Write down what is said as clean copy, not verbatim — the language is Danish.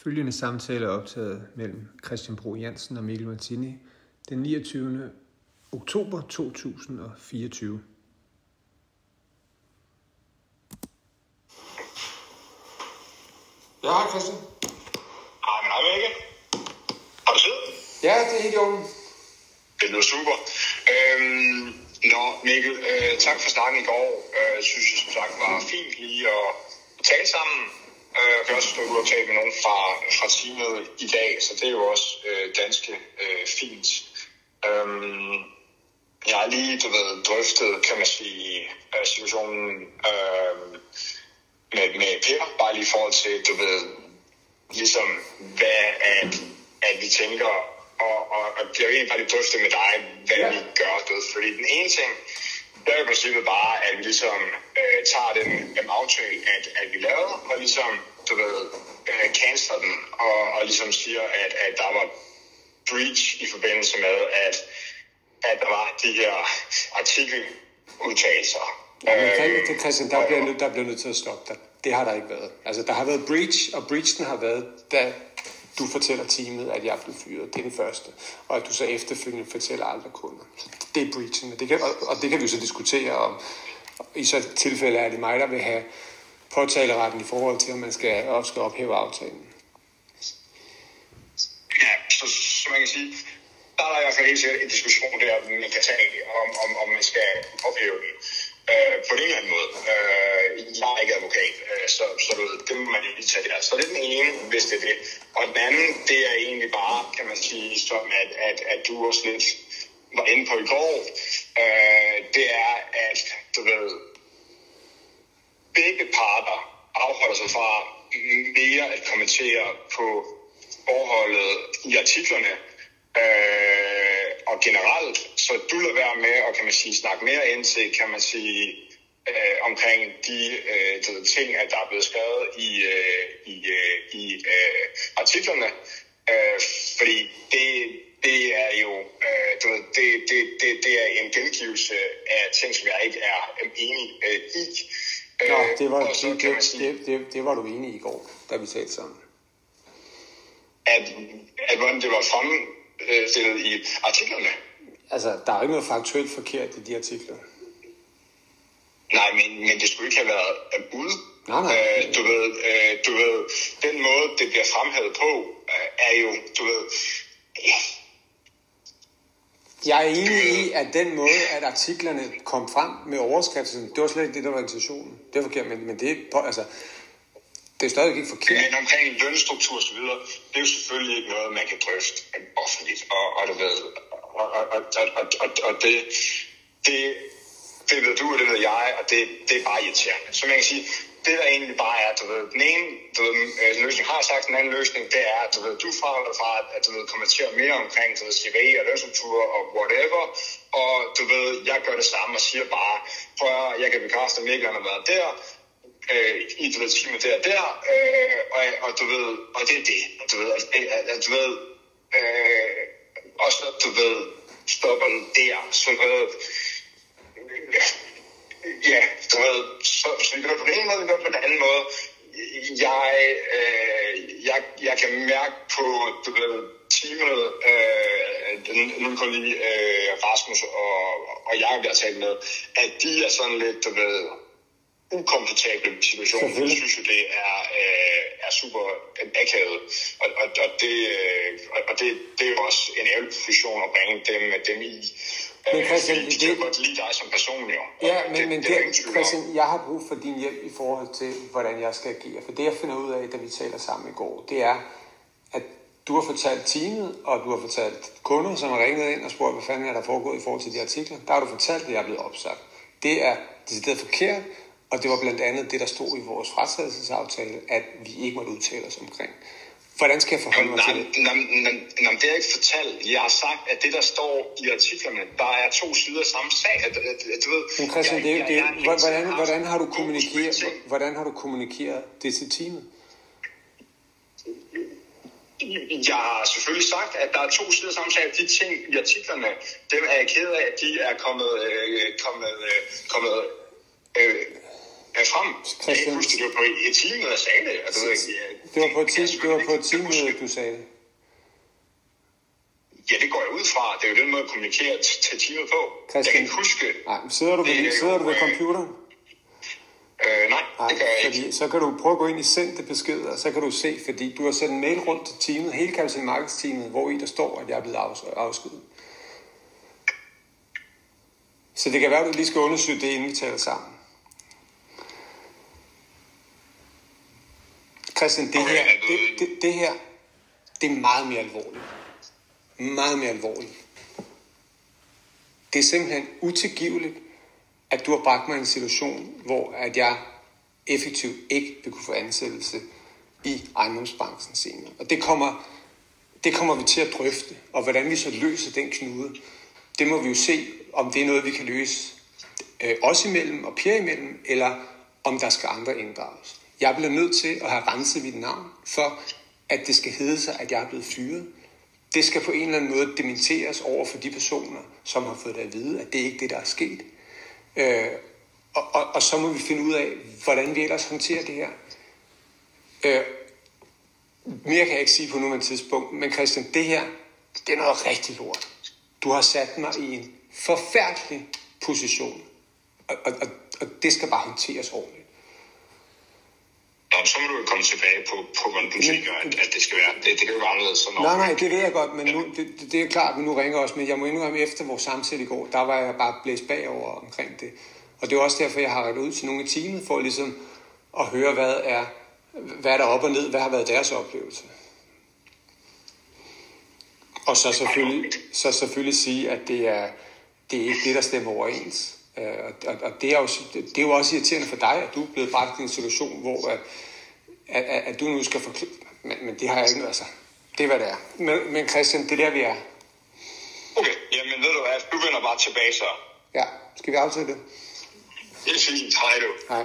Følgende samtale er optaget mellem Christian Bro Jansen og Mikkel Martini den 29. oktober 2024. Ja, hej Christian. Hej, men hej Mikkel. Har du tid? Ja, det er helt i orden. Det lyder super. Mikkel, tak for snakken i går. Jeg synes, som sagt, var fint lige at tale sammen. Jeg kan også stå ud og tale med nogen fra teamet i dag, så det er jo også ganske fint. Jeg har lige, drøftet, kan man sige, situationen med Per, bare lige i forhold til, ligesom hvad at vi tænker, og jeg vil egentlig bare lige drøfte med dig, hvad vi gør. Fordi den ene ting, det er i princippet bare, at vi ligesom tager den aftale, at vi lavede, og ligesom, canceler den, og ligesom siger, at der var breach i forbindelse med, at der var de her artikeludtalelser. Men Christian, der bliver nødt til at stoppe dig. Det har der ikke været. Altså, der har været breach, og breachen har været, da du fortæller teamet, at jeg er blevet fyret. Det er den første. Og at du så efterfølgende fortæller andre kunder. Det er breachen. Og det kan vi så diskutere om. I så et tilfælde er det mig, der vil have påtaleretten i forhold til, om man skal ophæve aftalen. Ja, så man kan sige, der er i hvert fald helt sikkert en diskussion der, man kan tage om man skal ophæve den. På en eller anden måde. Jeg er ikke advokat, så det må man lige tage der. Så det er den ene, hvis det er det. Og den anden, det er egentlig bare, kan man sige, som at du også lidt var inde på i går, det er, at begge parter afholder sig fra mere at kommentere på forholdet i artiklerne, og generelt, så du lader være med at, kan man sige, snakke mere ind til, kan man sige, omkring de ting, at der er blevet skrevet i artiklerne, fordi det er jo det er en gengivelse af ting, som jeg ikke er enig i. Nå, det var du enig i går, da vi talte sammen. At hvordan det var fremstillet i artiklerne. Altså, der er jo ikke noget faktuelt forkert i de artikler. Nej, men det skulle ikke have været bud. Nej. Du ved, den måde, det bliver fremhævet på, er jo, Jeg er enig i, at den måde, at artiklerne kom frem med overskriften, det var slet ikke det, der var intentionen. Det er forkert, men det er, altså, det er stadig ikke forkert. Men omkring lønstruktur og så videre, det er jo selvfølgelig ikke noget, man kan drøfte offentligt. Og du ved, og det ved du, og det ved jeg, og det er bare irriterende. Så man kan sige, det der egentlig bare er, den ene løsning har sagt, den anden løsning, det er, at du fraholder fra at kommentere mere omkring CV og lønstruktur og whatever, og jeg gør det samme og siger bare, prøv at jeg kan bekræfte, at Mikkel har været der, i timer der, og det er det, og så stopper den der, så ja, så vi gør det på den ene måde, vi gør det på den anden måde. Jeg kan mærke på, teamet, nu kan lige Rasmus og jeg bliver talt med, at de er sådan lidt, ukomfortable situationen. Jeg synes jo, det er super akavet, og det er jo også en ærgerlig position at bringe dem i. Men Christian, de kan godt lide dig som person, jo. Ja, men Christian, jeg har brug for din hjælp i forhold til, hvordan jeg skal agere. For det, jeg finder ud af, da vi taler sammen i går, det er, at du har fortalt teamet, og du har fortalt kunder, som har ringet ind og spurgt, hvad fanden er der foregået i forhold til de artikler. Der har du fortalt, at jeg er blevet opsagt. Det er decideret forkert, og det var blandt andet det, der stod i vores fratrædelsesaftale, at vi ikke måtte udtale os omkring. Hvordan skal jeg forholde mig til det? Nej, det er ikke fortalt. Jeg har sagt, at det, der står i artiklerne, der er to sider af samme sag. Men Christian, hvordan har du kommunikeret det til teamet? Jeg har selvfølgelig sagt, at der er to sider af samme sag. De ting i artiklerne, dem er jeg ked af, at de er kommet mig frem. Jeg kan ikke huske, det var på et teammøde, jeg sagde det. Altså, det var på et teammøde, du sagde det. Ja, det går jeg ud fra. Det er jo den måde at kommunikere til teamet på. Christian, jeg kan ikke huske... Nej, sidder du ved computeren? Nej, det gør jeg ikke. Så kan du prøve at gå ind i sendte beskeder, og så kan du se, fordi du har sendt en mail rundt til teamet, hele Kapital Markets teamet, hvor i der står, at jeg er blevet afskedet. Så det kan være, at du lige skal undersøge det, inden vi taler sammen. Christian, det her, det er meget mere alvorligt. Meget mere alvorligt. Det er simpelthen utilgiveligt, at du har bragt mig i en situation, hvor at jeg effektivt ikke vil kunne få ansættelse i ejendomsbranchen senere. Og det kommer vi til at drøfte, og hvordan vi så løser den knude, det må vi jo se, om det er noget, vi kan løse os imellem og Per imellem, eller om der skal andre inddrages. Jeg bliver nødt til at have renset mit navn, for at det skal hedde sig, at jeg er blevet fyret. Det skal på en eller anden måde dementeres over for de personer, som har fået det at vide, at det ikke er det, der er sket. Og så må vi finde ud af, hvordan vi ellers håndterer det her. Mere kan jeg ikke sige på nuværende tidspunkt, men Christian, det her, det er noget rigtig lort. Du har sat mig i en forfærdelig position, og det skal bare håndteres ordentligt. Så må du jo komme tilbage på hvordan du tænker, at det skal være. Det kan jo være anderledes. Nej, det ved jeg godt, men nu, det er klart, men nu ringer også. Men jeg må indrømme, efter vores samtale i går, der var jeg bare blæst bagover omkring det. Og det er også derfor, jeg har rettet ud til nogle af teamet, for ligesom at høre, hvad er der op og ned, hvad har været deres oplevelse. Og så selvfølgelig sige, at det er ikke det, der stemmer overens. Og det er jo også irriterende for dig, at du er blevet bragt i en situation, hvor at du nu skal forklare. Men det har jeg ikke noget, altså. Det er, hvad det er. Men Christian, det er der, vi er. Okay, jamen ved du hvad, du vender bare tilbage så. Ja, skal vi aftale det? Det er fint, hej du. Hej.